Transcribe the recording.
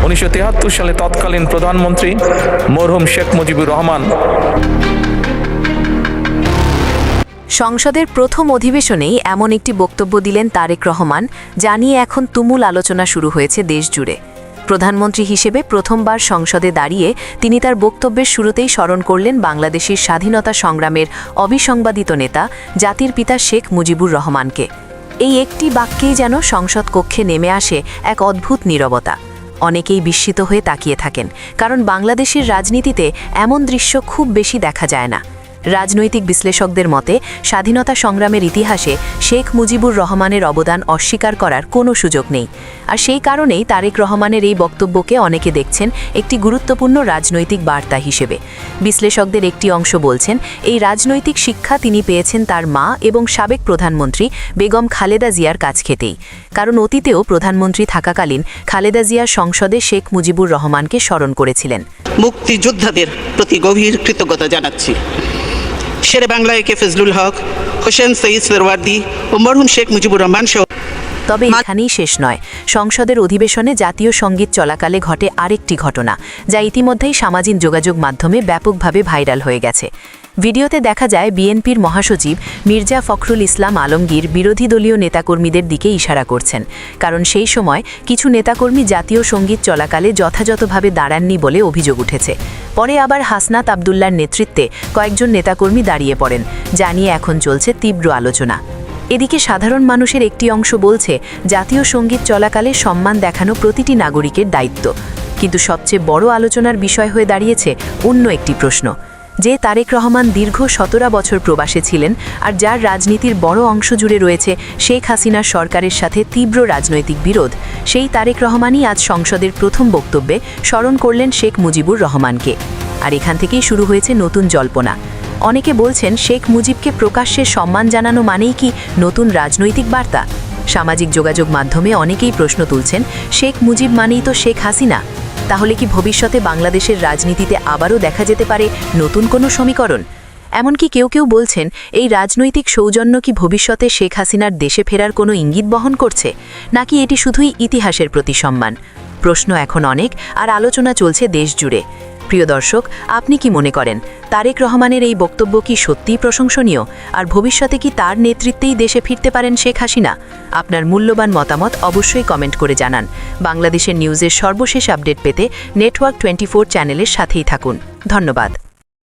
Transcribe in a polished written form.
1973 সালে তৎকালীন প্রধানমন্ত্রী মরহুম শেখ মুজিবুর রহমান সংসদের প্রথম অধিবেশনেই এমন একটি বক্তব্য দিলেন তারেক রহমান, যা নিয়ে এখন তুমুল আলোচনা শুরু হয়েছে দেশজুড়ে। প্রধানমন্ত্রী হিসেবে প্রথমবার সংসদে দাঁড়িয়ে তিনি তার বক্তব্যের শুরুতেই স্মরণ করলেন বাংলাদেশের স্বাধীনতা সংগ্রামের অবিসংবাদিত নেতা জাতির পিতা শেখ মুজিবুর রহমানকে। এই একটি বাক্যেই যেন সংসদ কক্ষে নেমে আসে এক অদ্ভুত নীরবতা। অনেকেই বিস্মিত হয়ে তাকিয়ে থাকেন, কারণ বাংলাদেশের রাজনীতিতে এমন দৃশ্য খুব বেশি দেখা যায় না। রাজনৈতিক বিশ্লেষকদের মতে স্বাধীনতা সংগ্রামের ইতিহাসে শেখ মুজিবুর রহমানের অবদান অস্বীকার করার কোনো সুযোগ নেই। আর সেই কারণেই তারেক রহমানের এই বক্তব্যকে অনেকে দেখছেন একটি গুরুত্বপূর্ণ রাজনৈতিক বার্তা হিসেবে। বিশ্লেষকদের একটি অংশ বলছেন, এই রাজনৈতিক শিক্ষা তিনি পেয়েছেন তার মা এবং সাবেক প্রধানমন্ত্রী বেগম খালেদা জিয়ার কাছ খেতেই। কারণ অতীতেও প্রধানমন্ত্রী থাকাকালীন খালেদা জিয়া সংসদে শেখ মুজিবুর রহমানকে স্মরণ করেছিলেন। মুক্তিযোদ্ধাদের প্রতি গভীর কৃতজ্ঞতা জানাচ্ছি। শেরে বাংলা একে ফজলুল হক, হোসেন সঈদ সরওয়ার্দী ও মরহুম শেখ মুজিবুর রহমান সহ। তবে এখানেই শেষ নয়। সংসদের অধিবেশনে জাতীয় সঙ্গীত চলাকালে ঘটে আরেকটি ঘটনা, যা ইতিমধ্যেই সামাজিক যোগাযোগ মাধ্যমে ব্যাপকভাবে ভাইরাল হয়ে গেছে। ভিডিওতে দেখা যায় বিএনপির মহাসচিব মির্জা ফখরুল ইসলাম আলমগীর বিরোধী দলীয় নেতাকর্মীদের দিকে ইশারা করছেন, কারণ সেই সময় কিছু নেতাকর্মী জাতীয় সঙ্গীত চলাকালে যথাযথভাবে দাঁড়াননি বলে অভিযোগ উঠেছে। পরে আবার হাসনাত আবদুল্লার নেতৃত্বে কয়েকজন নেতাকর্মী দাঁড়িয়ে পড়েন, যা নিয়ে এখন চলছে তীব্র আলোচনা। এদিকে সাধারণ মানুষের একটি অংশ বলছে, জাতীয় সঙ্গীত চলাকালে সম্মান দেখানো প্রতিটি নাগরিকের দায়িত্ব। কিন্তু সবচেয়ে বড় আলোচনার বিষয় হয়ে দাঁড়িয়েছে অন্য একটি প্রশ্ন, যে তারেক রহমান দীর্ঘ 17 বছর প্রবাসে ছিলেন, আর যার রাজনীতির বড় অংশ জুড়ে রয়েছে শেখ হাসিনার সরকারের সাথে তীব্র রাজনৈতিক বিরোধ, সেই তারেক রহমানই আজ সংসদের প্রথম বক্তব্যে স্মরণ করলেন শেখ মুজিবুর রহমানকে। আর এখান থেকেই শুরু হয়েছে নতুন জল্পনা। অনেকে বলছেন, শেখ মুজিবকে প্রকাশ্যে সম্মান জানানো মানেই কি নতুন রাজনৈতিক বার্তা? সামাজিক যোগাযোগ মাধ্যমে অনেকেই প্রশ্ন তুলছেন, শেখ মুজিব মানেই তো শেখ হাসিনা। তাহলে কি ভবিষ্যতে বাংলাদেশের রাজনীতিতে আবারও দেখা যেতে পারে নতুন কোনো সমীকরণ? এমনকি কেউ কেউ বলছেন, এই রাজনৈতিক সৌজন্য কি ভবিষ্যতে শেখ হাসিনার দেশে ফেরার কোনো ইঙ্গিত বহন করছে, নাকি এটি শুধুই ইতিহাসের প্রতি সম্মান? প্রশ্ন এখন অনেক, আর আলোচনা চলছে দেশ জুড়ে। প্রিয় দর্শক, আপনি কি মনে করেন, তারেক রহমানের এই বক্তব্য কি সত্যিই প্রশংসনীয়? আর ভবিষ্যতে কি তার নেতৃত্বেই দেশে ফিরতে পারেন শেখ হাসিনা? আপনার মূল্যবান মতামত অবশ্যই কমেন্ট করে জানান। বাংলাদেশের নিউজের সর্বশেষ আপডেট পেতে নেটওয়ার্ক 24 চ্যানেলের সাথেই থাকুন। ধন্যবাদ।